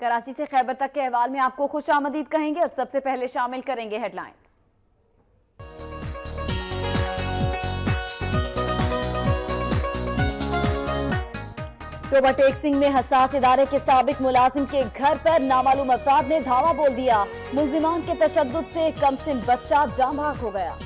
कराची से खैबर तक के अहवाल में आपको खुश आमदीद कहेंगे और सबसे पहले शामिल करेंगे हेडलाइंस। ओवरटेक्सिंग में हसास इदारे के साबिक मुलाजिम के घर पर नामालूम अफराद ने धावा बोल दिया। मुल्जिमान के तशद्दुद से कमसिन बच्चा जाँ भाग हो गया।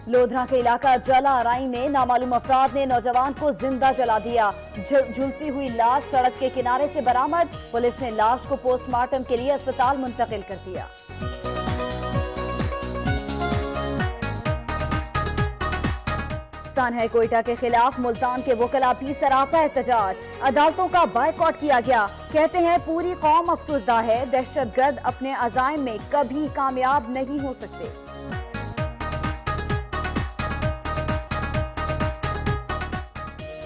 लोधरा के इलाका जला आराई में नामालूम अफराद ने नौजवान को जिंदा जला दिया। झुलसी हुई लाश सड़क के किनारे से बरामद। पुलिस ने लाश को पोस्टमार्टम के लिए अस्पताल मुंतकिल कर दिया। सानहा कोयटा के खिलाफ मुल्तान के वकला भी सरापा एहतजाज। अदालतों का बायकॉट किया गया। कहते हैं पूरी कौम अफसुर्दा है, दहशतगर्द अपने अज़ाइम में कभी कामयाब नहीं हो सकते।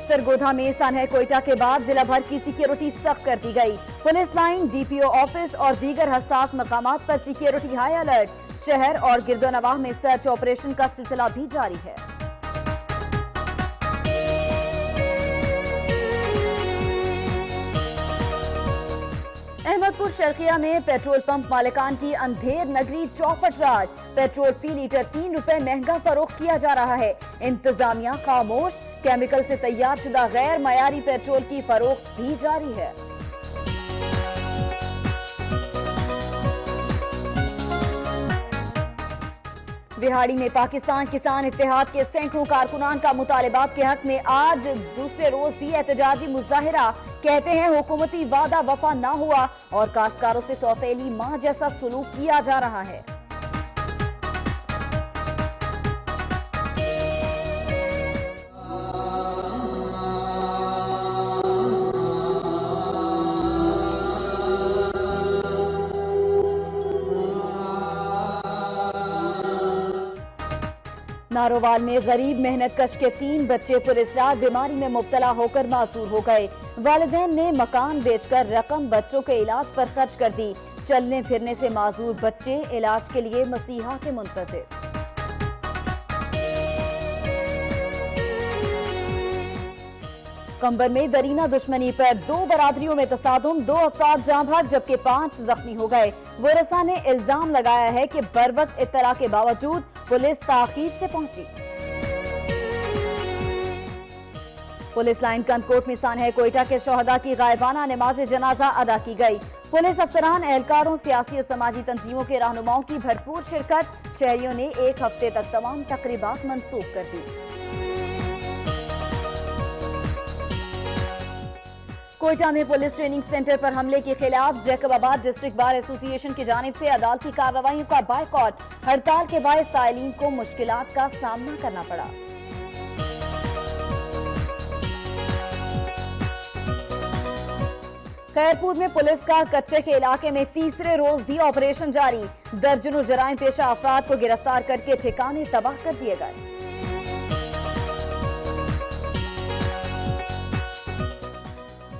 सरगोधा में सानहा कोयटा के बाद जिला भर की सिक्योरिटी सख्त कर दी गई। पुलिस लाइन, डीपीओ ऑफिस और दीगर हसास मकामात पर सिक्योरिटी हाई अलर्ट। शहर और गिरदोनवाह में सर्च ऑपरेशन का सिलसिला भी जारी है। अहमदपुर शर्किया में पेट्रोल पंप मालिकान की अंधेर नगरी चौपट राज। पेट्रोल फी लीटर 3 रुपए महंगा फरोख्त किया जा रहा है। इंतजामिया खामोश। केमिकल से तैयार शुदा गैर मयारी पेट्रोल की फरोख्त भी जारी है। बिहाड़ी में पाकिस्तान किसान इत्तेहाद के सैकड़ों कारकुनान का मुतालिबात के हक में आज दूसरे रोज भी एहतजाजी मुजाहिरा। कहते हैं हुकूमती वादा वफा ना हुआ और काश्तकारों से सौतेली मां जैसा सलूक किया जा रहा है। नारोवाल में गरीब मेहनत कश के 3 बच्चे पुलिस रात बीमारी में मुब्तला होकर मासूर हो गए। वालिदैन ने मकान बेचकर रकम बच्चों के इलाज पर खर्च कर दी। चलने फिरने से माजूर बच्चे इलाज के लिए मसीहा के मुंतज़िर। कंबर में दरीना दुश्मनी पर 2 बरादरियों में तसादुम। 2 अफराद जाँ भाग जबकि 5 जख्मी हो गए। वरसा ने इल्जाम लगाया है कि बरवक्त इत्तला के बावजूद पुलिस ताखीर से पहुंची। पुलिस लाइन कंदकोट में सानहा कोयटा के शोहदा की गायबाना नमाज जनाजा अदा की गई। पुलिस अफसरान, एहलकारों, सियासी और समाजी तंजीमों के रहनुमाओं की भरपूर शिरकत। शहरियों ने 1 हफ्ते तक तमाम तकरीबात मंसूख कर दी। कोयटा में पुलिस ट्रेनिंग सेंटर पर हमले के खिलाफ जैकबाबाद डिस्ट्रिक्ट बार एसोसिएशन की जानिब से अदालती कार्रवाइयों का बायकॉट। हड़ताल के बायस तालीम को मुश्किलात का सामना करना पड़ा। खैरपुर में पुलिस का कच्चे के इलाके में तीसरे रोज भी ऑपरेशन जारी। दर्जनों जराइम पेशा अफराद को गिरफ्तार करके ठिकाने तबाह कर दिए गए।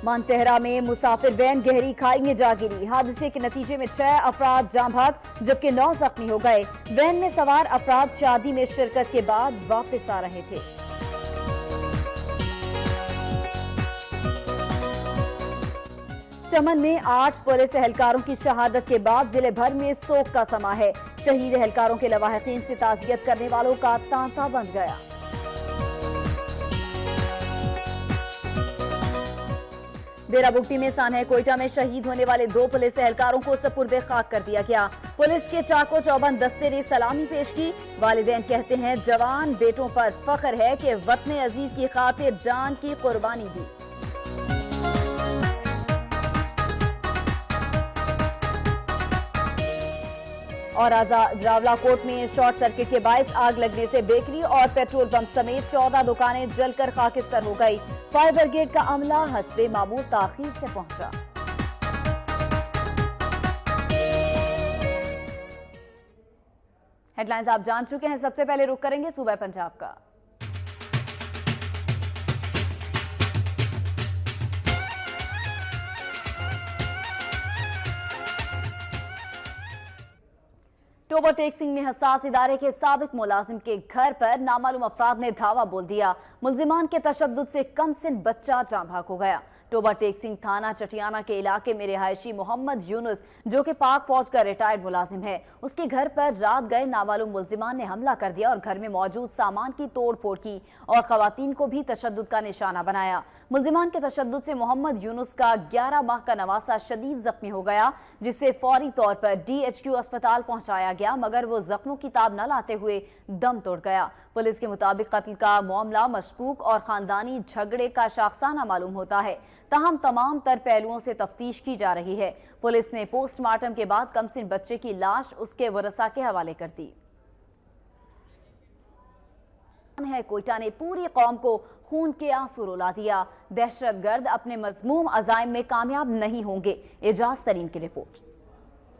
मानसहरा में मुसाफिर वैन गहरी खाई में जा गिरी। हादसे के नतीजे में 6 अफराद जाँ भाग जबकि 9 जख्मी हो गए। वैन में सवार अफराद शादी में शिरकत के बाद वापस आ रहे थे। चमन में 8 पुलिस एहलकारों की शहादत के बाद जिले भर में सोग का समा है। शहीद एहलकारों के लवाहिकीन से ताज़ियत करने वालों का तांता बंध गया। बेराबुगटी में सानहा कोयटा में शहीद होने वाले 2 पुलिस एहलकारों को सपुर्दे खाक कर दिया गया। पुलिस के चाको चौबंद दस्ते ने सलामी पेश की। वालिदैन कहते हैं जवान बेटों पर फख्र है कि वतन अजीज की खातिर जान की कुर्बानी दी। और रावलाकोट में शॉर्ट सर्किट के बायस आग लगने से बेकरी और पेट्रोल पंप समेत 14 दुकानें जलकर खाकिस्तर हो गई। फायर ब्रिगेड का अमला हस्बे मामूल ताखीर से पहुंचा। हेडलाइंस आप जान चुके हैं। सबसे पहले रुख करेंगे सूबा पंजाब का। टोबर टेक सिंह में हसास इदारे के साबिक मुलाजिम के घर पर नामालूम अफराद ने धावा बोल दिया। मुल्जिमान के तशद्दुद से कमसिन बच्चा जाँ भाग हो गया। टोबर टेक सिंह थाना चटियाना के इलाके में रिहायशी मोहम्मद यूनुस, जो कि पाक फौज का रिटायर्ड मुलाजिम है, उसके घर पर रात गए नामालूम मुल्जिमान ने हमला कर दिया और घर में मौजूद सामान की तोड़ फोड़ की और खवातीन को भी तशद्दुद का निशाना बनाया। मुल्जिमान के तशद्दुद से मोहम्मद यूनुस का 11 माह का नवासा शदीद जख्मी हो गया, जिसे फौरी तौर पर DHQ अस्पताल पहुंचाया गया, मगर वो जख्मों की ताब न लाते हुए दम तोड़ गया। पुलिस के मुताबिक कत्ल का मामला मशकूक और खानदानी झगड़े का शाखसाना मालूम होता है। ताहम तमाम तर पहलुओं से तफ्तीश की जा रही है। पुलिस ने पोस्टमार्टम के बाद कमसिन बच्चे की लाश उसके वरसा के हवाले कर दी है। कोयटा ने पूरी कौम को खून के आंसू रुला दिया। दहशतगर्द अपने मजमूम अज़ाइम में कामयाब नहीं होंगे। एजाज तरीन की report.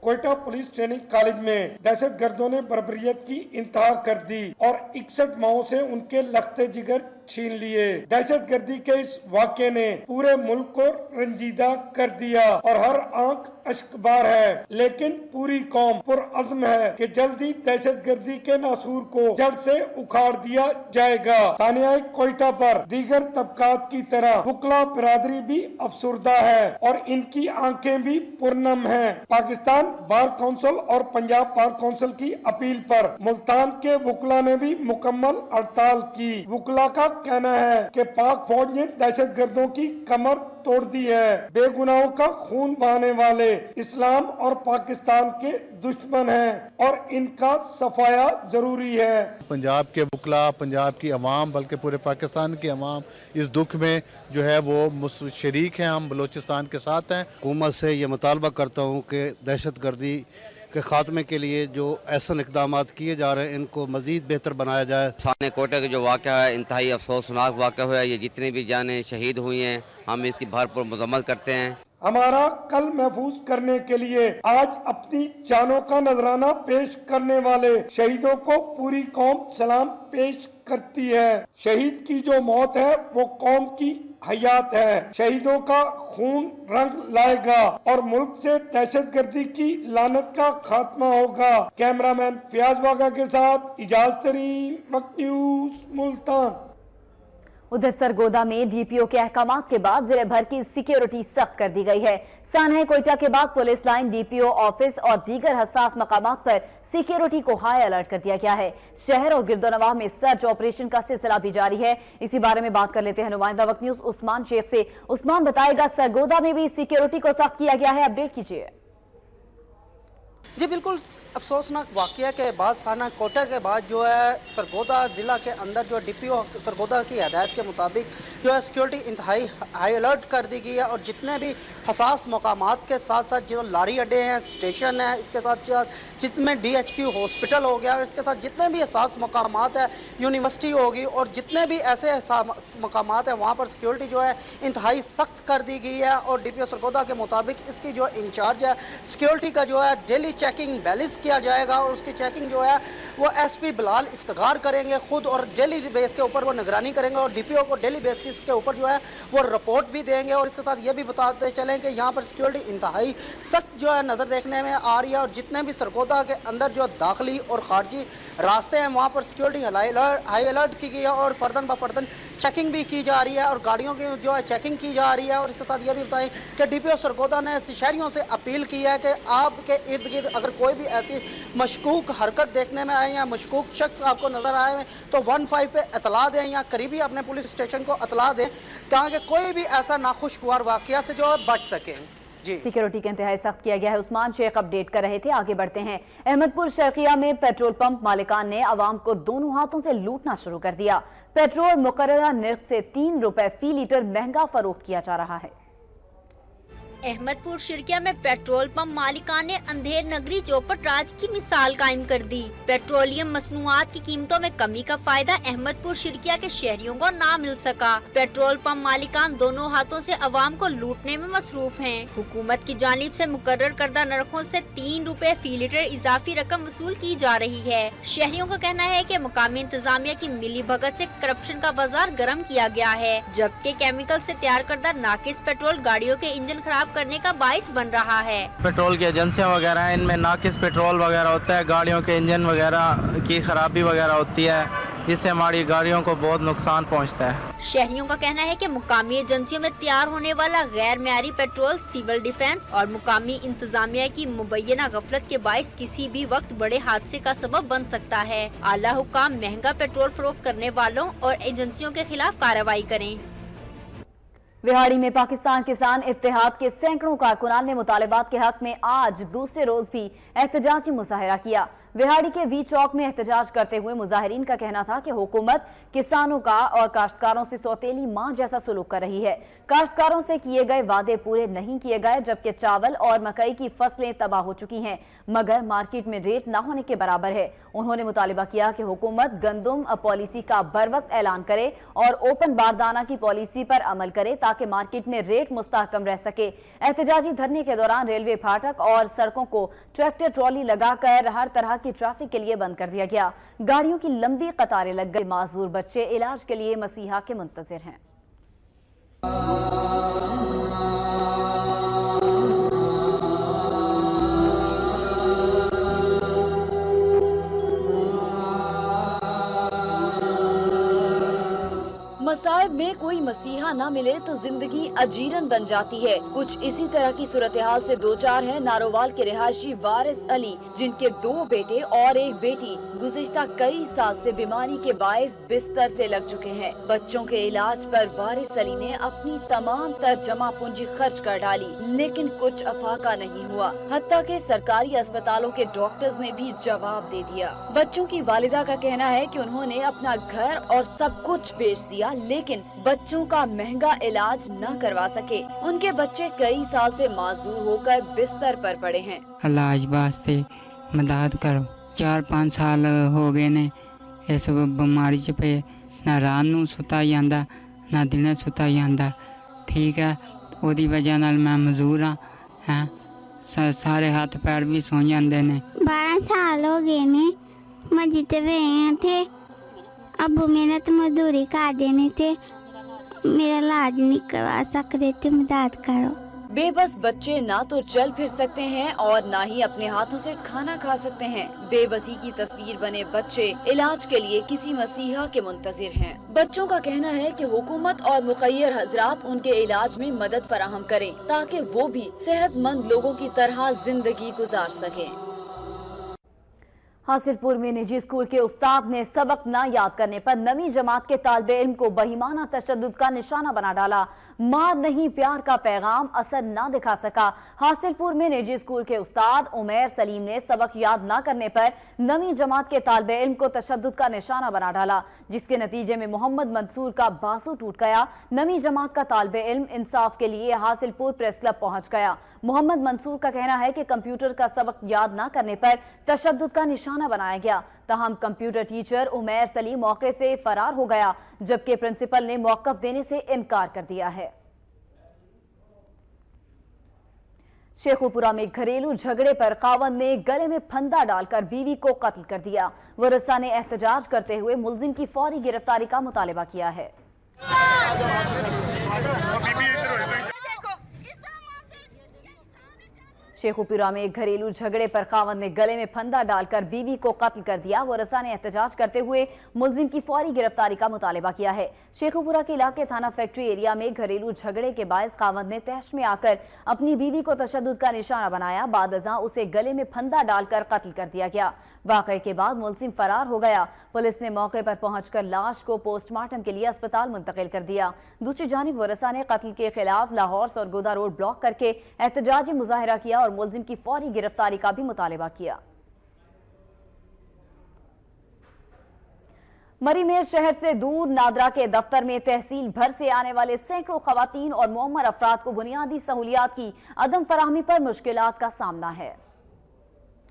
Quetta police training college में दहशतगर्दों ने बर्बरियत की इंतहा कर दी और 61 माओं से उनके लख्ते जिगर छीन लिए। दहशतगर्दी के इस वाक़े ने पूरे मुल्क को रंजीदा कर दिया और हर आंख अश्कबार है, लेकिन पूरी कौम पुरअज़्म है कि जल्दी दहशतगर्दी के नासूर को जड़ से उखाड़ दिया जाएगा। सानिया कोयटा पर दीगर तबकात की तरह वुकला बिरादरी भी अफसुर्दा है और इनकी आंखें भी पुरनम हैं। पाकिस्तान बार काउंसिल और पंजाब बार काउंसिल की अपील पर मुल्तान के वुकला ने भी मुकम्मल हड़ताल की। वुकला का कहना है कि पाक फौज ने दहशतगर्दों की कमर तोड़ दी है। बेगुनाहों का खून बहाने वाले इस्लाम और पाकिस्तान के दुश्मन हैं और इनका सफाया जरूरी है। पंजाब के वुकला, पंजाब की अवाम, बल्कि पूरे पाकिस्तान की अवाम इस दुख में जो है वो शरीक हैं। हम बलोचिस्तान के साथ हैं। हुकूमत से ये मुतालबा करता हूँ कि दहशतगर्दी के खात्मे के लिए जो ऐसे इकदाम किए जा रहे हैं इनको मज़ीद बेहतर बनाया जाए। साने कोटा का जो वाक़या है इंतहाई अफसोसनाक वाक़या हुआ है। ये जितनी भी जानें शहीद हुई हैं, हम इसकी भरपूर मज़म्मत करते हैं। हमारा कल महफूज करने के लिए आज अपनी जानों का नजराना पेश करने वाले शहीदों को पूरी कौम सलाम पेश करती है। शहीद की जो मौत है वो कौम की हयात है। शहीदों का खून रंग लाएगा और मुल्क से दहशतगर्दी की लानत का खात्मा होगा। कैमरामैन फयाज वागा के साथ इजाज तरीन, वक्त न्यूज, मुल्तान। उधर सरगोदा में DPO के अहकामात के बाद जिले भर की सिक्योरिटी सख्त कर दी गई है। सानहा कोयटा के बाद पुलिस लाइन, DPO ऑफिस और दीगर हसास मकामात पर सिक्योरिटी को हाई अलर्ट कर दिया गया है। शहर और गिरदोनवाह में सर्च ऑपरेशन का सिलसिला भी जारी है। इसी बारे में बात कर लेते हैं नुमाइंदा वक्त न्यूज उस्मान शेख से। उस्मान, बताएगा सरगोदा में भी सिक्योरिटी को सख्त किया गया है, अपडेट कीजिए। जी बिल्कुल, अफसोसनाक वाक़या के बाद साना कोटा के बाद जो है सरगोदा ज़िला के अंदर जो DPO सरगोदा की हदायत के मुताबिक जो है सिक्योरिटी इंतहाई हाई अलर्ट कर दी गई है और जितने भी हसास मकामात के साथ साथ जो लारी अड्डे हैं, स्टेशन है, इसके साथ जितने DHQ हॉस्पिटल हो गया और इसके साथ जितने भी हसास मकामात है, यूनिवर्सिटी होगी और जितने भी ऐसे मकामात हैं वहाँ पर सिक्योरिटी जो है इंतहाई सख्त कर दी गई है। और DPO सरगोदा के मुताबिक इसकी जो इंचार्ज है सिक्योरिटी का जो है डेली चेकिंग बैलेंस किया जाएगा और उसकी चेकिंग जो है वो SP बिलाल इफ्तिखार करेंगे खुद और डेली बेस के ऊपर वो निगरानी करेंगे और DPO को डेली बेस के ऊपर जो है वो रिपोर्ट भी देंगे। और इसके साथ ये भी बताते चलें कि यहाँ पर सिक्योरिटी इंतहाई सख्त जो है नज़र देखने में आ रही है और जितने भी सरगोदा के अंदर जो दाखिली और खारजी रास्ते हैं वहाँ पर सिक्योरिटी हाई अलर्ट की गई है और फर्दन ब फर्दन चेकिंग भी की जा रही है और गाड़ियों की जो है चेकिंग की जा रही है। और इसके साथ ये भी बताएं कि DPO सरगोदा ने शहरियों से अपील की है कि आपके इर्द गिर्द अगर कोई भी ऐसी मशकूक हरकत देखने में आए या मशकूक शख्स आपको नजर आए तो 15 पे इतला दें या करीबी अपने पुलिस स्टेशन को इतला दें ताकि कोई भी ऐसा नाखुशगवार वाकया से जो है बच सके। जी, सिक्योरिटी के इंतहाई सख्त किया गया है। उस्मान शेख अपडेट कर रहे थे। आगे बढ़ते हैं। अहमदपुर शर्किया में पेट्रोल पंप मालिकान ने आवाम को दोनों हाथों से लूटना शुरू कर दिया। पेट्रोल मुकर्ररा नर्ख से 3 रुपए फी लीटर महंगा फरोख्त किया जा रहा है। अहमदपुर शिरकिया में पेट्रोल पंप मालिकान ने अंधेर नगरी चौपट राज की मिसाल कायम कर दी। पेट्रोलियम मसनूआत की कीमतों में कमी का फायदा अहमदपुर शिरकिया के शहरियों को ना मिल सका। पेट्रोल पंप मालिकान दोनों हाथों से अवाम को लूटने में मसरूफ हैं। हुकूमत की जानिब से मुकर्रर करदा नरखों से 3 रुपए फी लीटर इजाफी रकम वसूल की जा रही है। शहरियों का कहना है कि मुकामी इंतजामिया की मिली भगत से करप्शन का बाजार गर्म किया गया है, जबकि केमिकल से तैयार करदा नाकिस पेट्रोल गाड़ियों के इंजन खराब खराब करने का बाइस बन रहा है। पेट्रोल की एजेंसियां वगैरह हैं, इनमें नाकिस पेट्रोल वगैरह होता है, गाड़ियों के इंजन वगैरह की खराबी वगैरह होती है, इससे हमारी गाड़ियों को बहुत नुकसान पहुंचता है। शहरियों का कहना है कि मुकामी एजेंसियों में तैयार होने वाला गैर मेयारी पेट्रोल सिविल डिफेंस और मुकामी इंतजामिया की मुबैना गफलत के बाइस किसी भी वक्त बड़े हादसे का सबब बन सकता है। आला हुक्काम महंगा पेट्रोल फरोख्त करने वालों और एजेंसियों के खिलाफ कार्रवाई करें। विहाड़ी में पाकिस्तान किसान इत्तेहाद के सैकड़ों कारकुनान ने मुतालिबात के हक में आज दूसरे रोज भी एहतजाजी मुजाहिरा किया। विहाड़ी के वी चौक में एहतजाज करते हुए मुजाहिरीन का कहना था कि हुकूमत किसानों का और काश्तकारों से सौतेली मां जैसा सलूक कर रही है। काश्तकारों से किए गए वादे पूरे नहीं किए गए, जबकि चावल और मकई की फसलें तबाह हो चुकी हैं, मगर मार्केट में रेट न होने के बराबर है। उन्होंने मुतालिबा किया कि हुकूमत गंदुम पॉलिसी का बरवक्त ऐलान करे और ओपन बारदाना की पॉलिसी पर अमल करे ताकि मार्केट में रेट मुस्तहकम रह सके। एहतजाजी धरने के दौरान रेलवे फाटक और सड़कों को ट्रैक्टर ट्रॉली लगाकर हर तरह की ट्रैफिक के लिए बंद कर दिया गया। गाड़ियों की लंबी कतारें लग गई। माजूर बच्चे इलाज के लिए मसीहा के मुंतजिर हैं। मसाइब में कोई मसीहा न मिले तो जिंदगी अजीरन बन जाती है। कुछ इसी तरह की सूरत हाल से दो चार है नारोवाल के रिहायशी वारिस अली, जिनके 2 बेटे और एक बेटी गुज़िश्ता कई साल से बीमारी के बायस बिस्तर से लग चुके हैं। बच्चों के इलाज पर वारिस अली ने अपनी तमाम तर जमा पूंजी खर्च कर डाली, लेकिन कुछ अफाका नहीं हुआ। हत्ता के सरकारी अस्पतालों के डॉक्टर्स ने भी जवाब दे दिया। बच्चों की वालिदा का कहना है कि उन्होंने अपना घर और सब कुछ बेच दिया, लेकिन बच्चों का महंगा इलाज न करवा सके। उनके बच्चे कई साल से माजूर होकर बिस्तर पर पड़े हैं। इलाज वास्ते मदद करो। 4-5 साल हो गए ने इस बीमारी च पे, ना रात नूं सुता जांदा ना दिने सुता जांदा। ठीक है, ओदी वजह नाल मैं मजदूर हाँ, सारे हाथ पैर भी सौ जाते ने। 12 साल हो गए ने मैं जिते हुए थे। अब मेहनत मजदूरी कर देने थे, मेरा इलाज नहीं करवा सकते थे, मदद करो। बेबस बच्चे ना तो चल फिर सकते हैं और ना ही अपने हाथों से खाना खा सकते हैं। बेबसी की तस्वीर बने बच्चे इलाज के लिए किसी मसीहा के मुंतजिर हैं। बच्चों का कहना है कि हुकूमत और मुखय्यर हजरात उनके इलाज में मदद फराहम करें ताकि वो भी सेहतमंद लोगों की तरह जिंदगी गुजार सकें। हासिलपुर में निजी स्कूल के उस्ताद ने सबक न याद करने पर नवीं जमात के तालिबे इल्म को बहिमाना तशद्दुद का निशाना बना डाला। मार नहीं प्यार का पैगाम असर न दिखा सका। हासिलपुर में निजी स्कूल के उस्ताद उमैर सलीम ने सबक याद न करने पर नवीं जमात के तालिबे इल्म को तशद्दुद का निशाना बना डाला, जिसके नतीजे में मोहम्मद मंसूर का बाजू टूट गया। नवीं जमात का तालिबे इल्म इंसाफ के लिए हासिलपुर प्रेस क्लब पहुंच गया। मोहम्मद मंसूर का कहना है कि कंप्यूटर का सबक याद न करने पर तशद्दुद का निशाना बनाया गया। ताहम कंप्यूटर टीचर उमैर सलीम मौके से फरार हो गया, जबकि प्रिंसिपल ने मौक़िफ़ देने से इनकार कर दिया है। शेखुपुरा में घरेलू झगड़े पर खावंद ने गले में फंदा डालकर बीवी को कत्ल कर दिया। वरसा ने एहतजाज करते हुए मुलजिम की फौरी गिरफ्तारी का मुतालिबा किया है। शेखुपुरा में घरेलू झगड़े पर खावंद ने गले में फंदा डालकर बीवी को कत्ल कर दिया। वरसा ने एहतजाज करते हुए मुलजिम की फौरी गिरफ्तारी का मुतालिबा किया है। शेखुपुरा के इलाके थाना फैक्ट्री एरिया में घरेलू झगड़े के बायस खावंद ने तहश में आकर अपनी बीवी को तशद्दुद का निशाना बनाया। बाद अज़ां उसे गले में फंदा डालकर कत्ल कर दिया गया। वाक़े के बाद मुलजिम फरार हो गया। पुलिस ने मौके पर पहुंचकर लाश को पोस्टमार्टम के लिए अस्पताल मुंतकिल कर दिया। दूसरी जानिब वरसा ने कत्ल के खिलाफ लाहौर सरगोदा रोड ब्लॉक करके एहतजाजी मुजाहिरा किया और मुलजिम की फौरी गिरफ्तारी का भी मुतालिबा किया। मरी में शहर से दूर नादरा के दफ्तर में तहसील भर से आने वाले सैकड़ों खवातीन और मुअम्मर अफराद को बुनियादी सहूलियात की अदम फराहमी पर मुश्किलात का सामना है।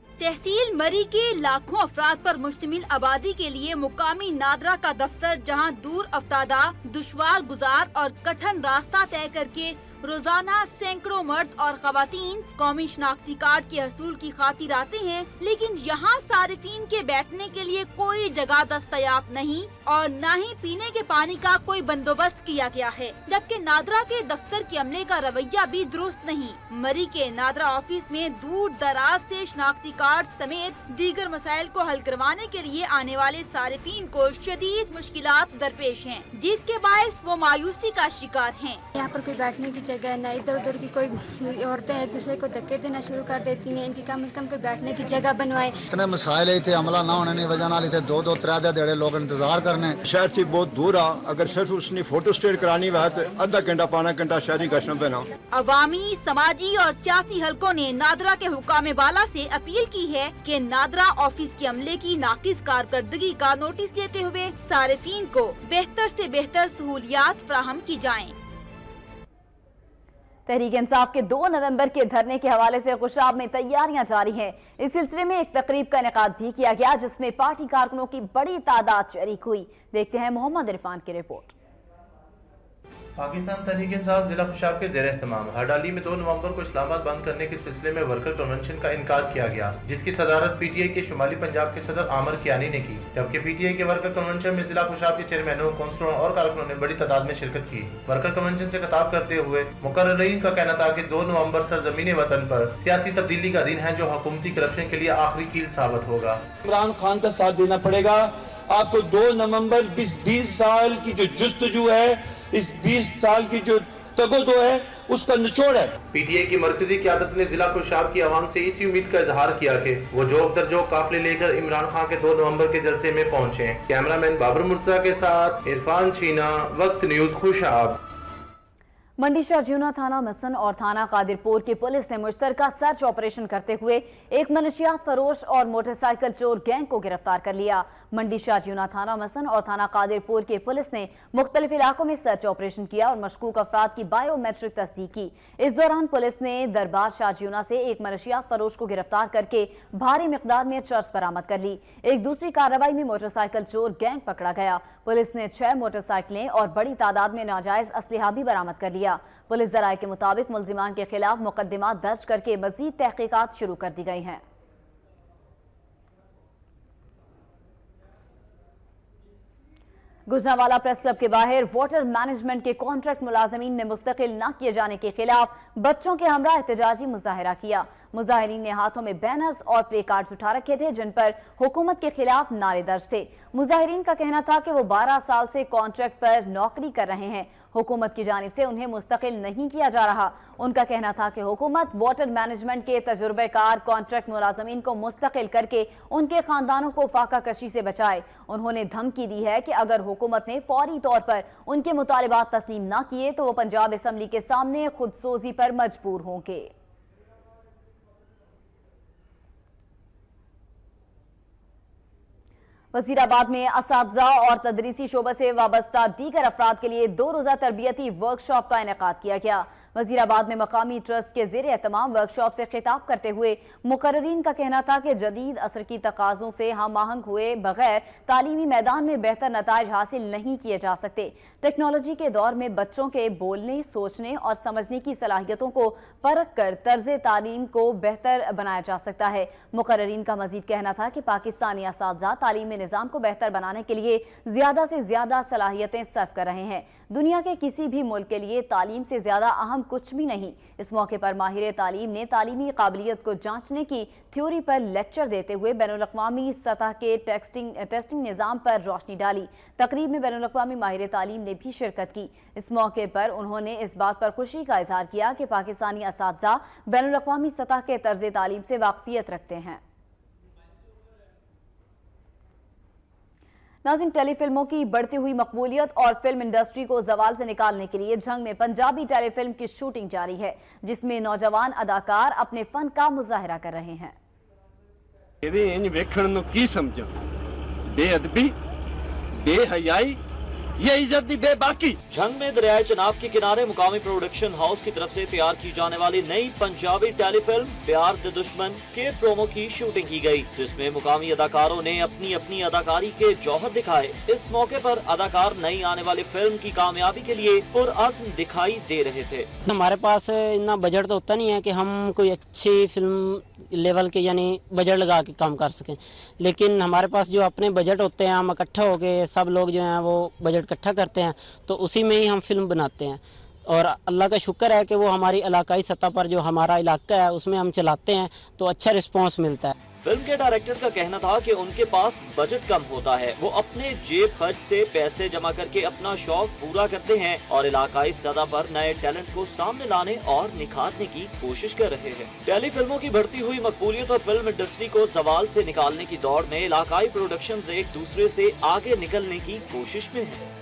तहसील मरी के लाखों अफराद पर मुश्तमिल आबादी के लिए मुकामी नादरा का दफ्तर, जहां दूर अफ्तादा, दुश्वार गुजार और कठिन रास्ता तय करके रोजाना सैकड़ों मर्द और खवातीन कौमी शनाख्ती कार्ड के हसूल की खातिर आते हैं, लेकिन यहाँ सारिफीन के बैठने के लिए कोई जगह दस्तयाब नहीं और न ही पीने के पानी का कोई बंदोबस्त किया गया है। जबकि नादरा के दफ्तर के अमले का रवैया भी दुरुस्त नहीं। मरी के नादरा ऑफिस में दूर दराज से शनाख्ती कार्ड समेत दीगर मसाइल को हल करवाने के लिए आने वाले सारिफीन को शदीद मुश्किलात दरपेश हैं, जिसके बायस वो मायूसी का शिकार हैं। यहाँ पर कोई बैठने की जगह न, इधर उधर की कोई औरतें एक दूसरे को धक्के देना शुरू कर देती हैं। इनकी कम से कम कोई बैठने की जगह बनवाए। इतने मसाइल इतने अमला ना होने की वजह नाल इतने दो त्रै देड़े लोग इंतजार करने। शहर से बहुत दूर आ, अगर सिर्फ उसने फोटो स्टेट करानी है तो आधा घंटा पौना घंटा शहरी गश्त देना। अवामी, समाजी और सियासी हलकों ने नादरा के हुकाम बाला से अपील की है कि नादरा ऑफिस के अमले की नाकिस कारकर्दगी का नोटिस लेते हुए सारिफीन को बेहतर से बेहतर सहूलियात फराहम की जाएं। तहरीक इंसाफ के 2 नवंबर के धरने के हवाले से खुशाब में तैयारियां जारी हैं। इस सिलसिले में एक तकरीब का इनेकाद भी किया गया, जिसमें पार्टी कारकुनों की बड़ी तादाद शरीक हुई। देखते हैं मोहम्मद इरफान की रिपोर्ट। पाकिस्तान तहरीक इंसाफ जिला खुशाब के ज़ेर एहतमाम हरडाली में 2 नवंबर को इस्लामाबाद बंद करने के सिलसिले में वर्कर कन्वेंशन का इनकार किया गया, जिसकी सदारत पीटीआई के शुमाली पंजाब के सदर आमर कियानी ने की। जबकि पीटीआई के वर्कर कन्वेंशन में जिला खुशाब के चेयरमैनों, काउंसलरों और कारकुनों ने बड़ी तादाद में शिरकत की। वर्कर कन्वेंशन से खिताब करते हुए मुकर्ररीन का कहना था कि 2 नवंबर सरजमीन वतन पर सियासी तब्दीली का दिन है, जो हुकूमती करप्शन के लिए आखिरी कील साबित होगा। इमरान खान का साथ देना पड़ेगा आपको। 2 नवंबर 20 साल की जो जुस्तजू है, इस 20 साल की जो तगोदो है, उसका निचोड़ है। पीटीआई की मरकजी क़यादत ने जिला खुशाब की आवाम से इसी उम्मीद का इजहार किया कि वो जोक दर जोक काफिले लेकर इमरान खान के 2 नवंबर के जलसे में पहुंचे। कैमरामैन बाबर मुर्तजा के साथ इरफान छीना, वक्त न्यूज खुशाब। मंडी शाहजीना थाना मसन और थाना कादिरपुर की पुलिस ने मुश्तरका सर्च ऑपरेशन करते हुए एक मनशियात फरोश और मोटरसाइकिल चोर गैंग को गिरफ्तार कर लिया। मंडी शाहजीना थाना मसन और थाना कादिरपुर की पुलिस ने मुख्तलिफ इलाकों में सर्च ऑपरेशन किया और मशकूक अफराद की बायोमेट्रिक तस्दीक की। इस दौरान पुलिस ने दरबार शाहजीना से एक मनशियात फरोश को गिरफ्तार करके भारी मिकदार में चर्स बरामद कर ली। एक दूसरी कार्रवाई में मोटरसाइकिल चोर गैंग पकड़ा गया। पुलिस ने 6 मोटरसाइकिलें और बड़ी तादाद में नाजायज असलहा भी बरामद कर लिया। पुलिस ज़राए के मुताबिक मुल्जिमान के खिलाफ मुकदमा दर्ज करके मजीद तहकीकात शुरू कर दी गई हैं। गुजरांवाला प्रेस क्लब के बाहर वाटर मैनेजमेंट के कॉन्ट्रैक्ट मुलाजमीन ने मुस्तकिल न किए जाने के खिलाफ बच्चों के हमरा एहतजाजी मुजाहिरा किया। मुजाहिरीन ने हाथों में बैनर्स और प्ले कार्ड्स उठा रखे थे, जिन पर हुकूमत के खिलाफ नारे दर्ज थे। मुजाहिरीन का कहना था कि वो 12 साल से कॉन्ट्रैक्ट पर नौकरी कर रहे हैं, हुकूमत की जानिब से उन्हें मुस्तकिल नहीं किया जा रहा। उनका कहना था कि हुकूमत वाटर मैनेजमेंट के तजुर्बेकार कॉन्ट्रैक्ट मुलाजमीन को मुस्तकिल करके उनके खानदानों को फाका कशी से बचाए। उन्होंने धमकी दी है कि अगर हुकूमत ने फौरी तौर पर उनके मुतालिबात तस्लीम न किए तो वो पंजाब असम्बली के सामने खुदसोजी पर मजबूर होंगे। वजीराबाद में असातिज़ा और तदरीसी शोबे से वाबस्ता दीगर अफराद के लिए 2 रोज़ा तरबियती वर्कशॉप का इनेकाद किया गया। वजीराबाद में मकामी ट्रस्ट के ज़ेर एहतमाम वर्कशॉप से खिताब करते हुए मुकर्ररीन का कहना था कि जदीद असर की तकाज़ों से हम आहंग हुए बगैर तालीमी मैदान में बेहतर नताइज हासिल नहीं किए जा सकते। टेक्नोलॉजी के दौर में बच्चों के बोलने, सोचने और समझने की सलाहियतों को परख कर तर्ज तालीम को बेहतर बनाया जा सकता है। मुकर्ररीन का मजीद कहना था कि पाकिस्तानी असातिज़ा तालीमी निज़ाम को बेहतर बनाने के लिए ज़्यादा से ज़्यादा सलाहियतें सर्व कर रहे हैं। दुनिया के किसी भी मुल्क के लिए तालीम से ज़्यादा अहम कुछ भी नहीं। इस मौके पर माहिर तालीम ने तालीमी काबिलियत को जांचने की थ्योरी पर लेक्चर देते हुए बैनुल-अक़वामी सतह के टेस्टिंग निज़ाम पर रोशनी डाली। तकरीब में बैनुल-अक़वामी माहिर तालीम ने भी शिरकत की। इस मौके पर उन्होंने इस बात पर खुशी का इजहार किया कि पाकिस्तानी असातिज़ा बैनुल-अक़वामी सतह के तर्ज तालीम से वाक़फियत रखते हैं। नाज़रीन, टेलीफिल्मों की बढ़ती हुई मकबूलियत और फिल्म इंडस्ट्री को ज़वाल से निकालने के लिए झंग में पंजाबी टेलीफिल्म की शूटिंग जारी है, जिसमें नौजवान अदाकार अपने फन का मुजाहिरा कर रहे हैं। वेखण नूं की समझां, बेअदबी, बेहयाई ये इज्जत दी बेबाकी। झंग में दरियाए चनाब के किनारे मुकामी प्रोडक्शन हाउस की तरफ से तैयार की जाने वाली नई पंजाबी टेलीफिल्म प्यार द दुश्मन के प्रोमो की शूटिंग की गई, जिसमें मुकामी अदाकारों ने अपनी अपनी अदाकारी के जौहर दिखाए। इस मौके पर अदाकार नई आने वाली फिल्म की कामयाबी के लिए पुरअज़्म दिखाई दे रहे थे। हमारे पास इतना बजट तो होता नहीं है कि हम कोई अच्छी फिल्म लेवल के यानी बजट लगा के काम कर सकें, लेकिन हमारे पास जो अपने बजट होते हैं, हम इकट्ठा हो गए सब लोग जो हैं वो बजट इकट्ठा करते हैं, तो उसी में ही हम फिल्म बनाते हैं। और अल्लाह का शुक्र है कि वो हमारी इलाकाई सतह पर जो हमारा इलाका है उसमें हम चलाते हैं तो अच्छा रिस्पॉन्स मिलता है। फिल्म के डायरेक्टर का कहना था कि उनके पास बजट कम होता है, वो अपने जेब खर्च से पैसे जमा करके अपना शौक पूरा करते हैं और इलाकाई सतह पर नए टैलेंट को सामने लाने और निखारने की कोशिश कर रहे हैं। टेली फिल्मों की बढ़ती हुई मकबूलियत और फिल्म इंडस्ट्री को सवाल से निकालने की दौड़ में इलाकाई प्रोडक्शंस एक दूसरे से आगे निकलने की कोशिश में है।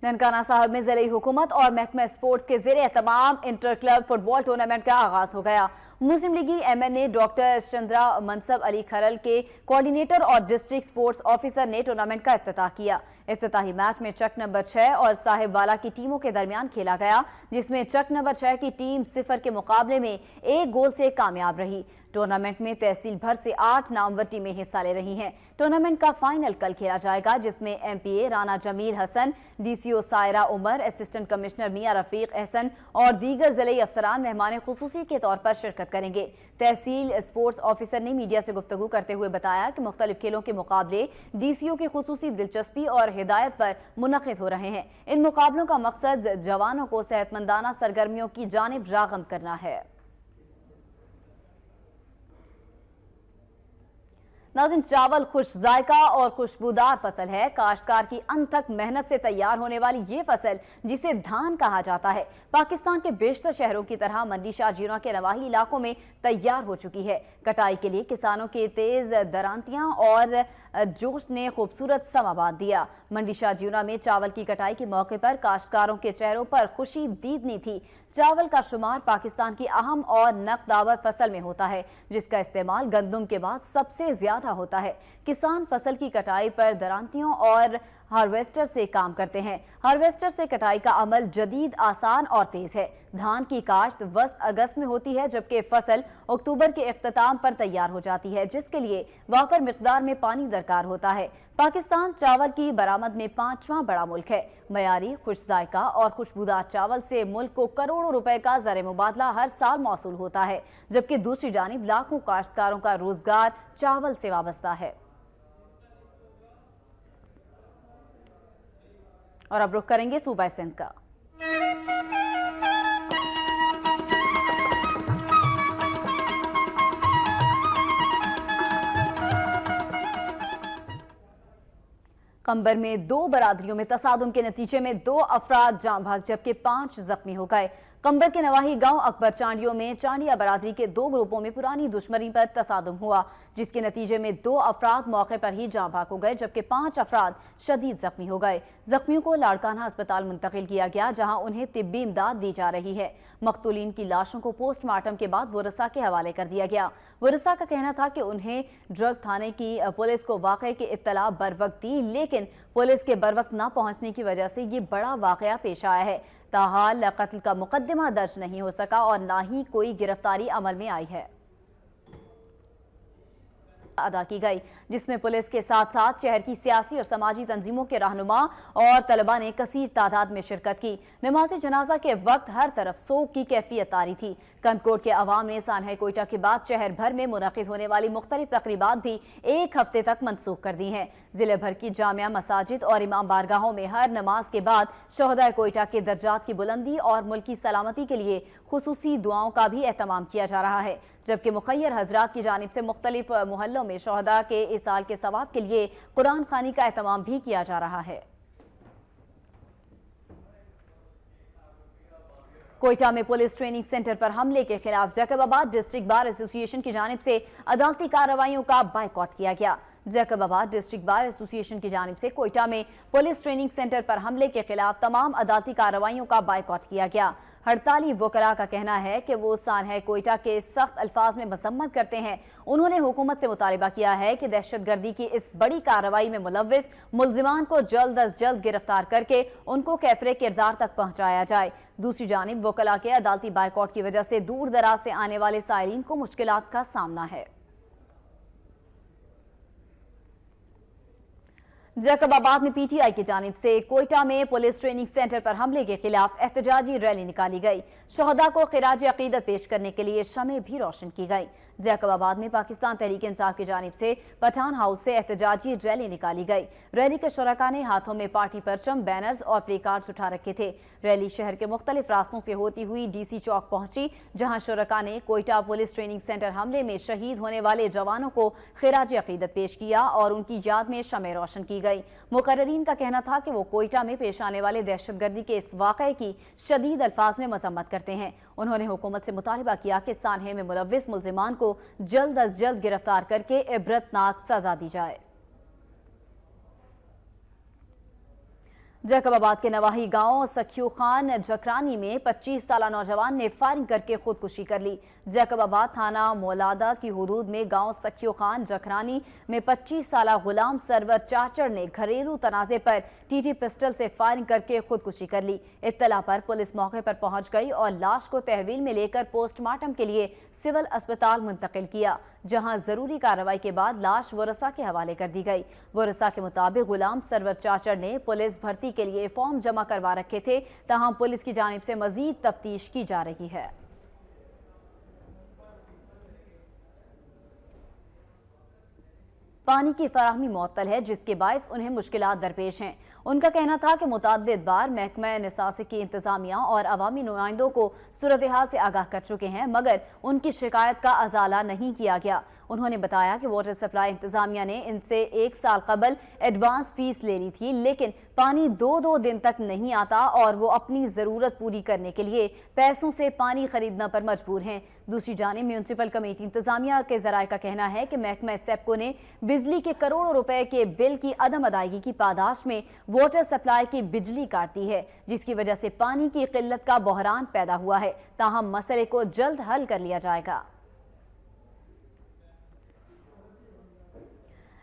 ननकाना साहब में ज़िले हुकूमत और महकमा स्पोर्ट्स के ज़ेरे एहतमाम इंटर क्लब फुटबॉल टूर्नामेंट का आगाज हो गया। मुस्लिम लीगी MNA डॉक्टर चंद्रा मनसब अली खरल के कोऑर्डिनेटर और डिस्ट्रिक्ट स्पोर्ट्स ऑफिसर ने टूर्नामेंट का इफ्तिताह किया। इफ्तिताही मैच में चक नंबर 6 और साहिबवाला की टीमों के दरमियान खेला गया, जिसमें चक नंबर 6 की टीम 0 के मुकाबले में 1 गोल से कामयाब रही। टूर्नामेंट में तहसील भर से 8 नामवर टीमें हिस्सा ले रही हैं। टूर्नामेंट का फाइनल कल खेला जाएगा, जिसमें MPA Rana Jameel Hasan, DCO Saira Umar, assistant commissioner Mian Rafiq Ehsan और दीगर जिले अफसरान मेहमान खुसूसी के तौर पर शिरकत करेंगे। तहसील स्पोर्ट्स ऑफिसर ने मीडिया से गुफ्तगू करते हुए बताया कि मुख्तलिफ खेलों के मुकाबले DCO की खुसूसी दिलचस्पी और हिदायत पर मुनक़िद हो रहे हैं। इन मुकाबलों का मकसद जवानों को सेहतमंदाना सरगर्मियों की जानिब राग़िब करना है। नाज़रीन, चावल खुश जायका और खुशबूदार फसल है। काश्तकार की अनथक मेहनत से तैयार होने वाली ये फसल, जिसे धान कहा जाता है, पाकिस्तान के बेशतर शहरों की तरह मंडी शाहजीरा के नवाही इलाकों में तैयार हो चुकी है। कटाई के लिए किसानों के तेज दरांतियां और जोश ने खूबसूरत समा बांध दिया। मंडी शाहजीरा में चावल की कटाई के मौके पर काश्तकारों के चेहरों पर खुशी दीदनी थी। चावल का शुमार पाकिस्तान की अहम और नकदावर फसल में होता है, जिसका इस्तेमाल गंदुम के बाद सबसे ज्यादा होता है। किसान फसल की कटाई पर दरांतियों और हार्वेस्टर से काम करते हैं। हार्वेस्टर से कटाई का अमल जदीद, आसान और तेज है। धान की काश्त वस्त अगस्त में होती है, जबकि फसल अक्टूबर के इख्तिताम पर तैयार हो जाती है, जिसके लिए वाफर मिकदार में पानी दरकार होता है। पाकिस्तान चावल की बरामद में 5वां बड़ा मुल्क है। मयारी, खुश जायका और खुशबूदार चावल से मुल्क को करोड़ों रुपए का ज़र मुबादला हर साल मौसूल होता है, जबकि दूसरी जानिब लाखों काश्तकारों का रोजगार चावल से वाबस्ता है। और अब रुख करेंगे सूबा सिंध का। कंबर में 2 बरादरियों में तसादुम के नतीजे में 2 अफराद जान भाग जबकि 5 जख्मी हो गए। कंबर के नवाही गांव अकबर चांडियों में चांडिया बरादरी के 2 ग्रुपों में पुरानी दुश्मनी पर तसादुम हुआ, जिसके नतीजे में 2 अफराद मौके पर ही जान भाग हो गए, जबकि 5 अफराद शदीद जख्मी हो गए। जख्मियों को लाड़काना अस्पताल मुंतकिल किया गया, जहां उन्हें तिब्बी इमदाद दी जा रही है। मकतूलीन की लाशों को पोस्टमार्टम के बाद वरसा के हवाले कर दिया गया। वरसा का कहना था कि उन्हें ड्रग थाने की पुलिस को वाक़े की इत्तला बरवक्त दी, लेकिन पुलिस के बरवक्त न पहुंचने की वजह से ये बड़ा वाक़या पेश आया है। ताहाल कत्ल का मुकदमा दर्ज नहीं हो सका और न ही कोई गिरफ्तारी अमल में आई है अदा की गई, जिसमें पुलिस के साथ साथ शहर की सियासी और समाजी तंजीमों के रहनुमा और तलबा ने कसीर तादाद में शिरकत की। नमाज जनाजा के वक्त हर तरफ सोग की कैफियत तारी थी। कंदकोट के अवाम ने सानहा कोयटा के बाद शहर भर में मुनक़िद होने वाली मुख्तलिफ तकरीबात भी 1 हफ्ते तक मनसूख कर दी हैं। जिले भर की जामिया मसाजिद और इमाम बारगाहों में हर नमाज के बाद शहदाए कोयटा के दर्जात की बुलंदी और मुल्की सलामती के लिए खुसूसी दुआओं का भी एहतमाम किया जा रहा है, जबकि मुखय्यर हजरात की जानिब से मुख्तलिफ मोहल्लों में शहदा के इस साल के सवाब के लिए कुरान खानी का एहतमाम भी किया जा रहा है। कोयटा में पुलिस ट्रेनिंग सेंटर पर हमले के खिलाफ जैकबाबाद डिस्ट्रिक्ट बार एसोसिएशन की जानिब से अदालती कार्रवाइयों का बायकॉट किया गया। जैकबाबाद डिस्ट्रिक्ट बार एसोसिएशन की जानिब से कोयटा में पुलिस ट्रेनिंग सेंटर पर हमले के खिलाफ तमाम अदालती कार्रवाइयों का बायकॉट किया गया। हड़ताली वकला का कहना है कि वो सानहा कोयटा के सख्त अल्फाज में मजम्मत करते हैं। उन्होंने हुकूमत से मुतालिबा किया है कि दहशतगर्दी की इस बड़ी कार्रवाई में मुलव्विस मुल्जिमान को जल्द अज जल्द गिरफ्तार करके उनको कैफरे किरदार तक पहुंचाया जाए। दूसरी जानिब वकला के अदालती बाइकआउट की वजह से दूर दराज से आने वाले साइरीन को मुश्किलात का सामना है। जैकबाबाद में पीटीआई की जानिब से कोयटा में पुलिस ट्रेनिंग सेंटर पर हमले के खिलाफ एहतजाजी रैली निकाली गई। शहदा को खिराज अकीदत पेश करने के लिए शमें भी रोशन की गई। जैकबाबाद में पाकिस्तान तहरीक इंसाफ की जानिब से पठान हाउस से एहतजाजी रैली निकाली गई। रैली के शुरका ने हाथों में पार्टी परचम, बैनर्स और प्ले कार्ड्स उठा रखे थे। रैली शहर के मुख्तलिफ रास्तों से होती हुई डीसी चौक पहुंची, जहां शुरका ने कोयटा पुलिस ट्रेनिंग सेंटर हमले में शहीद होने वाले जवानों को खिराज अकीदत पेश किया और उनकी याद में शमें रोशन की गई। मुकर्ररीन का कहना था कि वो कोयटा में पेश आने वाले दहशतगर्दी के इस वाक़े की शदीद अल्फाज में मजम्मत करते हैं। उन्होंने हुकूमत से मुतालिबा किया कि सानहे में मुलव्विस मुल्जिमान को जल्द अज जल्द गिरफ्तार करके इबरतनाक सजा दी जाए। जैकबाबाद के नवाही गांव सखियो खान जकरानी में 25 साला नौजवान ने फायरिंग करके खुदकुशी कर ली। जैकबाबाद थाना मौलादा की हुदूद में गांव सखियो खान जकरानी में 25 साला गुलाम सरवर चाचड़ ने घरेलू तनाजे पर टीटी पिस्टल से फायरिंग करके खुदकुशी कर ली। इत्तला पर पुलिस मौके पर पहुंच गई और लाश को तहवील में लेकर पोस्टमार्टम के लिए सिविल अस्पताल मुंतकिल किया, जहां जरूरी कार्रवाई के बाद लाश वरसा के हवाले कर दी गई। वरसा के मुताबिक गुलाम सरवर चाचड़ ने पुलिस भर्ती के लिए फॉर्म जमा करवा रखे थे, तहां पुलिस की जानिब से मजीद तफ्तीश की जा रही है। पानी की फराहमी मुअत्तल है, जिसके बायस उन्हें मुश्किलात दरपेश हैं। उनका कहना था कि मुतअद्दिद बार महकमा निसासिकी इंतजामिया और अवामी नुमाइंदों को सूरत हाल से आगाह कर चुके हैं, मगर उनकी शिकायत का अजाला नहीं किया गया। उन्होंने बताया कि वाटर सप्लाई इंतजामिया ने इनसे 1 साल कबल एडवांस फीस ले ली थी, लेकिन पानी 2 दिन तक नहीं आता और वो अपनी ज़रूरत पूरी करने के लिए पैसों से पानी खरीदने पर मजबूर हैं। दूसरी जानिब म्यूनसिपल कमेटी इंतजामिया के ज़राए का कहना है कि महकमा सेप्को ने बिजली के करोड़ों रुपए के बिल की अदम अदायगी की पादाश में वाटर सप्लाई की बिजली काटती है, जिसकी वजह से पानी की किल्लत का बहरान पैदा हुआ है। ताहम मसले को जल्द हल कर लिया जाएगा।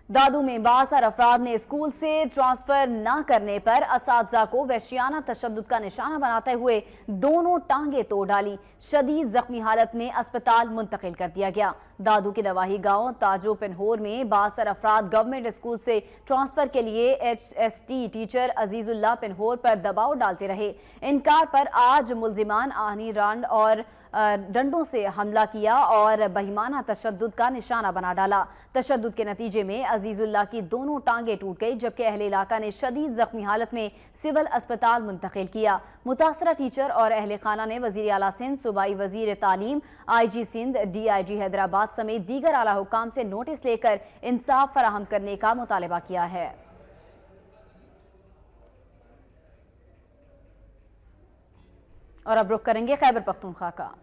दादू में बासर अफराद ने स्कूल से ट्रांसफर न करने पर असातिज़ा को वहशियाना तशद्दुद का निशाना बनाते हुए दोनों टांगे तोड़ डाली। शदीद जख्मी हालत में अस्पताल मुंतकिल कर दिया गया। दादू के नवाही गांव ताजो पिन्होर में बासर अफराद गवर्नमेंट स्कूल से ट्रांसफर के लिए HST टीचर अजीजुल्लाह पिन्होर पर दबाव डालते रहे। इनकार पर आज मुल्जिमान आनी रांड और डंडों से हमला किया और बहिमाना तशद्दुद का निशाना बना डाला। तशद्दुद के नतीजे में अजीजुल्लाह की दोनों टांगे टूट गई, जबकि अहले इलाका ने शदीद जख्मी हालत में सिविल अस्पताल मुंतकिल किया। मुतासरा टीचर और अहले खाना ने वजीर आला सिंध, सूबाई वजीर तालीम, IG सिंध, DIG हैदराबाद समेत दीगर आला हुकाम से नोटिस लेकर इंसाफ फराहम करने का मुतालबा किया है। और अब रुख करेंगे खैबर पख्तूनख्वा का।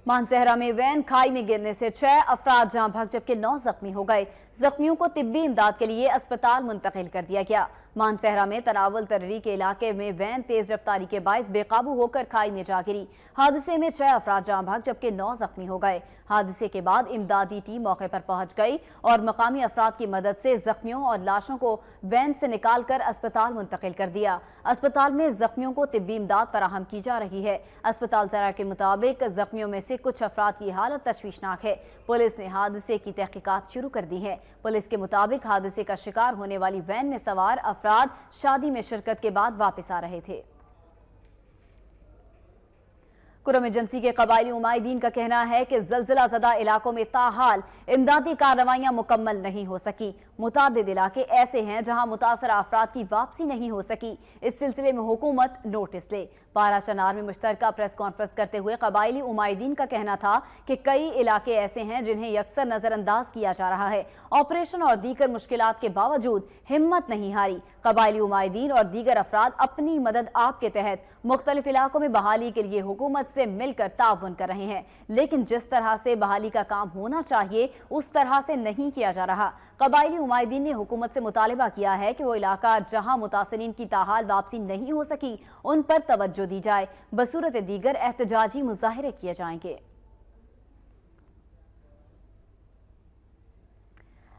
मानसहरा में वैन खाई में गिरने से 6 अफराद जाँ भाग जबकि 9 जख्मी हो गए। जख्मियों को तिब्बी इमदाद के लिए अस्पताल मुंतकिल कर दिया गया। मानसहरा में तनावल तर्री के इलाके में वैन तेज रफ्तारी के बायस बेकाबू होकर खाई में जा गिरी। हादसे में 6 अफराद जाँ भाग जबकि 9 जख्मी हो गए। हादसे के बाद इमदादी टीम मौके पर पहुंच गई और मकामी अफराद की मदद से जख्मियों और लाशों को वैन से निकाल कर अस्पताल मुंतकिल कर दिया। अस्पताल में जख्मियों को तिब्बी इमदाद फराहम की जा रही है। अस्पताल ज़रा के मुताबिक जख्मियों में से कुछ अफराद की हालत तशवीशनाक है। पुलिस ने हादसे की तहकीकात शुरू कर दी है। पुलिस के मुताबिक हादसे का शिकार होने वाली वैन में सवार अफराद शादी में शिरकत के बाद वापस आ रहे थे। कुरम एजेंसी के कबायली उमाइदीन का कहना है कि ज़लज़ला ज़दा इलाकों में ताहाल इमदादी कार्रवाइयाँ मुकम्मल नहीं हो सकी। मुतादिद इलाके ऐसे हैं जहां मुतासरा अफराद की वापसी नहीं हो सकी। इस सिलसिले में हुकूमत नोटिस ले। पारा चनार में मुश्तरका प्रेस कॉन्फ्रेंस करते हुए कबायली उमायदीन का कहना था कि कई इलाके ऐसे हैं जिन्हें यकसर नजरअंदाज किया जा रहा है। ऑपरेशन और दीगर मुश्किलात के बावजूद हिम्मत नहीं हारी। कबायली उमायदीन और दीगर अफराद अपनी मदद आप के तहत मुख्तलिफ इलाकों में बहाली के लिए हुकूमत से मिलकर ताउन कर रहे हैं, लेकिन जिस तरह से बहाली का काम होना चाहिए उस तरह से नहीं किया जा रहा। कबायली उमायदीन ने हुकूमत से मुतालबा किया है कि वो इलाका जहां मुतासरीन की ताहाल वापसी नहीं हो सकी उन पर तवज्जो दी जाए, बसूरत दीगर एहतजाजी मुजाहिरे किए जाएंगे।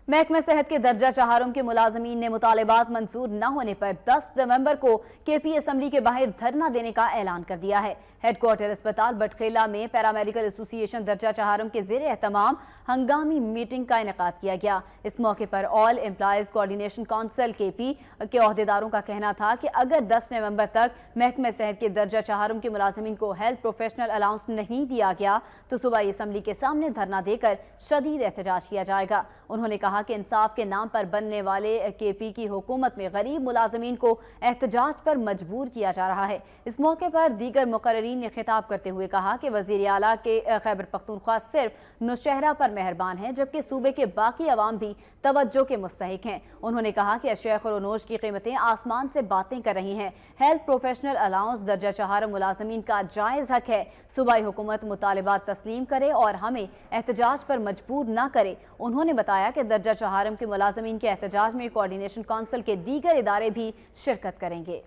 महकमा सेहत के दर्जा चहारम के मुलाजमीन ने मुतालिबात मंजूर न होने पर 10 नवंबर को केपी असम्बली के बाहर धरना देने का ऐलान कर दिया है। हेडक्वार्टर अस्पताल बटखेला में पैरामेडिकल एसोसिएशन दर्जा चहारम के ज़ेरे एहतमाम हंगामी मीटिंग का इनेकाद किया गया। इस मौके पर all employees coordination council KP के अहदेदारों का कहना था कि अगर 10 नवंबर तक महकमा सेहत के दर्जा चहारम के मुलाजमीन को हेल्थ प्रोफेशनल अलाउंस नहीं दिया गया तो सूबाई असम्बली के सामने धरना देकर शदीद एहतजाज किया जाएगा। उन्होंने कहा कि इंसाफ के नाम पर बनने वाले केपी की हुकूमत में गरीब मुलाजमीन को एहतजाज पर मजबूर किया जा रहा है। इस मौके पर दीगर मुकर्रीरीन ने खिताब करते हुए कहा कि वजीर आला के खैबर पख्तूनख्वा सिर्फ नौशहरा पर मेहरबान है, जबकि सूबे के बाकी अवाम भी तवज्जो के मुस्तहिक हैं। उन्होंने कहा कि अशिया खुरोनोश की कीमतें आसमान से बातें कर रही हैं। हेल्थ प्रोफेशनल अलाउंस दर्जा चहारम मुलाजमीन का जायज़ हक है। सूबाई हुकूमत मुतालिबात तस्लीम करे और हमें एहतजाज पर मजबूर न करे। उन्होंने बताया कि दर्जा चहारम के मुलाजमीन के एहतजाज में कोऑर्डिनेशन काउंसिल के दीगर इदारे भी शिरकत करेंगे।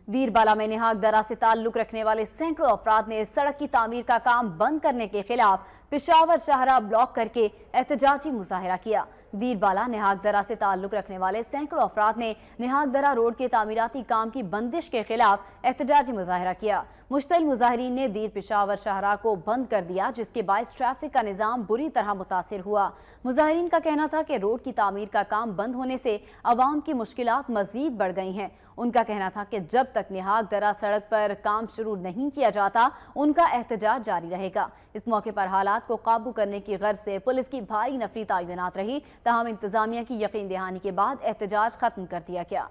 दीरबाला में निहाक दरा से ताल्लुक रखने वाले सैकड़ों अफराद ने सड़क की तामीर का काम बंद करने के खिलाफ पेशावर शाहरा ब्लॉक करके एहतजाजी मुजाहिरा किया। दीरबाला निहाक दरा से ताल्लुक रखने वाले सैकड़ों अफराद ने निहाक दरा रोड के तामीराती काम की बंदिश के खिलाफ एहतजाजी मुजाहिरा किया। मुश्तइल मुजाहिरीन ने दीर पेशावर शाहरा को बंद कर दिया, जिसके बायस ट्रैफिक का निज़ाम बुरी तरह मुतासिर हुआ। मुजाहिरीन का कहना था कि रोड की तामीर का काम बंद होने से अवाम की मुश्किलात मजीद बढ़ गई हैं। उनका कहना था कि जब तक निहाक दरा सड़क पर काम शुरू नहीं किया जाता उनका एहतजाज जारी रहेगा। इस मौके पर हालात को काबू करने की गर्ज से पुलिस की भारी नफरी तैनात रही, तमाम इंतजामिया की यकीन दहानी के बाद एहतजाज खत्म कर दिया गया।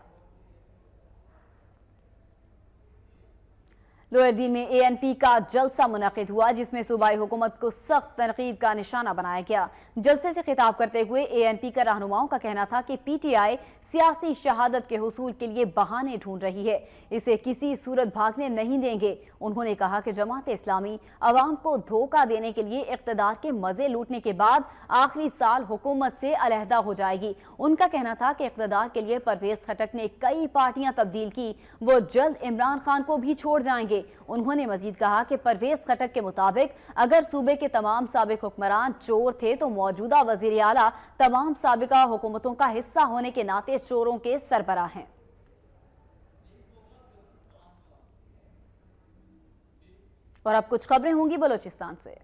लोअर दीन में ANP का जलसा मुनक़िद हुआ, जिसमें सूबाई हुकूमत को सख्त तनकीद का निशाना बनाया गया। जलसे से खिताब करते हुए ANP का रहनुमाओं का कहना था कि PTI सियासी शहादत के हुसूल के लिए बहाने ढूंढ रही है, इसे किसी सूरत भागने नहीं देंगे। उन्होंने कहा कि जमात इस्लामी अवाम को धोखा देने के लिए इक़्तिदार के मजे लूटने के बाद आखिरी साल हुकूमत से अलहदा हो जाएगी। उनका कहना था कि इक़्तिदार के लिए परवेज खटक ने कई पार्टियां तब्दील की, वो जल्द इमरान खान को भी छोड़ जाएंगे। उन्होंने मजीद कहा कि परवेज खटक के मुताबिक अगर सूबे के तमाम साबिक हुक्मरान चोर थे तो मौजूदा वज़ीर आला तमाम साबिका हुकूमतों का हिस्सा होने के नाते चोरों के सरबराह हैं। और अब कुछ खबरें होंगी बलोचिस्तान से।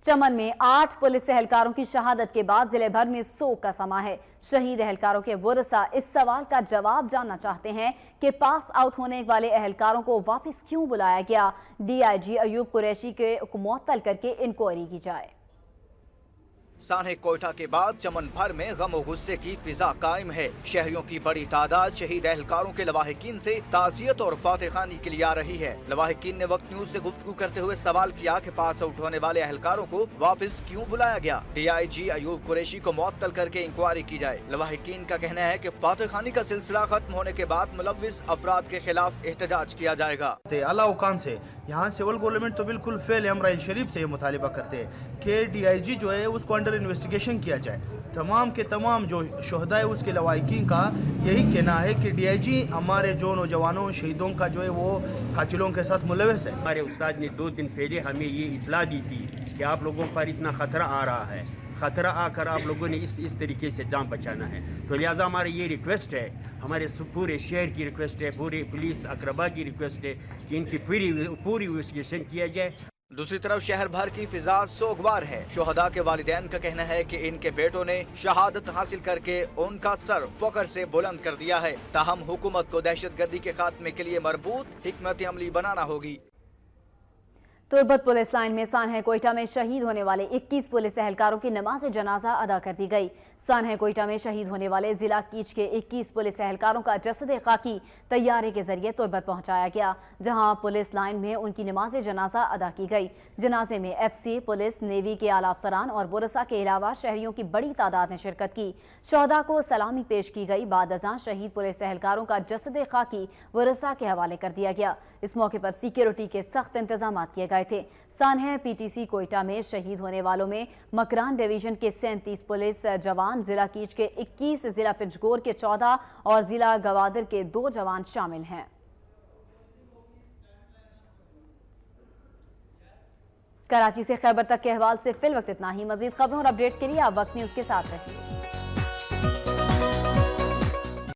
चमन में 8 पुलिस एहलकारों की शहादत के बाद जिले भर में सोग का समा है। शहीद एहलकारों के वरसा इस सवाल का जवाब जानना चाहते हैं कि पास आउट होने वाले एहलकारों को वापस क्यों बुलाया गया। DIG अयूब कुरैशी के मुअत्तल करके इंक्वायरी की जाए। सान्हे कोयटा के बाद चमन भर में गम और गुस्से की फिजा कायम है। शहरियों की बड़ी तादाद शहीद एहलकारों के लवाहिकीन से ताज़ियत और फातिहानी के लिए आ रही है। लवाहिकीन ने वक्त न्यूज से गुफ्तगू करते हुए सवाल किया कि पास आउट होने वाले एहलकारों को वापस क्यों बुलाया गया। DIG अयूब कुरैशी को मुअत्तल करके इंक्वायरी की जाए। लवाहिकीन का कहना है कि फातिहानी का सिलसिला खत्म होने के बाद मुलव्विस अफराद के खिलाफ एहतजाज किया जाएगा। अल्लाह खान से यहाँ सिविल गवर्नमेंट तो बिल्कुल फेल है। हम राइल शरीफ से ये मुतालिबा करते हैं कि DIG जो है उसको अंडर इन्वेस्टिगेशन किया जाए। तमाम के तमाम जो शोहदा है उसके लवाहिकीन का यही कहना है कि DIG हमारे जो नौजवानों शहीदों का जो है वो कातिलों के साथ मुलविस है। हमारे उस्ताद ने 2 दिन पहले हमें ये इतला दी थी कि आप लोगों पर इतना खतरा आ रहा है, खतरा आकर आप लोगों ने इस तरीके से जान बचाना है। तो लिहाजा हमारी ये रिक्वेस्ट है, हमारे पूरे शहर की रिक्वेस्ट है, पूरे पुलिस अकरबा की रिक्वेस्ट है कि इनकी पूरी इन्वेस्टिगेशन किया जाए। दूसरी तरफ शहर भर की फिजा सोगवार है। शोहदा के वालिदैन का कहना है कि इनके बेटों ने शहादत हासिल करके उनका सर फख्र से बुलंद कर दिया है। ताहम हुकूमत को दहशतगर्दी के खात्मे के लिए मरबूत हिकमत अमली बनाना होगी। तुर्बत पुलिस लाइन में सान्हा कोयटा में शहीद होने वाले 21 पुलिस एहलकारों की नमाज जनाजा अदा कर दी गई। सान्हा कोयटा में शहीद होने वाले जिला कीच के 21 पुलिस एहलकारों का जसद खाकी तैयारे के जरिए तुर्बत पहुंचाया गया, जहां पुलिस लाइन में उनकी नमाज जनाजा अदा की गई। जनाजे में एफसी, पुलिस, नेवी के आला अफसरान और वरसा के अलावा शहरियों की बड़ी तादाद ने शिरकत की। शोहदा को सलामी पेश की गई। बाद अज़ां शहीद पुलिस एहलकारों का जसद खाकी वरसा के हवाले कर दिया गया। इस मौके पर सिक्योरिटी के सख्त इंतजाम किए गए थे। सान्हा पीटीसी कोयटा में शहीद होने वालों में मकरान डिवीजन के 37 पुलिस जवान, जिला कीच के 21, जिला पिंजगोर के 14 और जिला गवादर के 2 जवान शामिल हैं। कराची से खैबर तक के अहवाल से फिल वक्त इतना ही। मजीद खबरों और अपडेट्स के लिए आप वक्त न्यूज़ के साथ रहिए।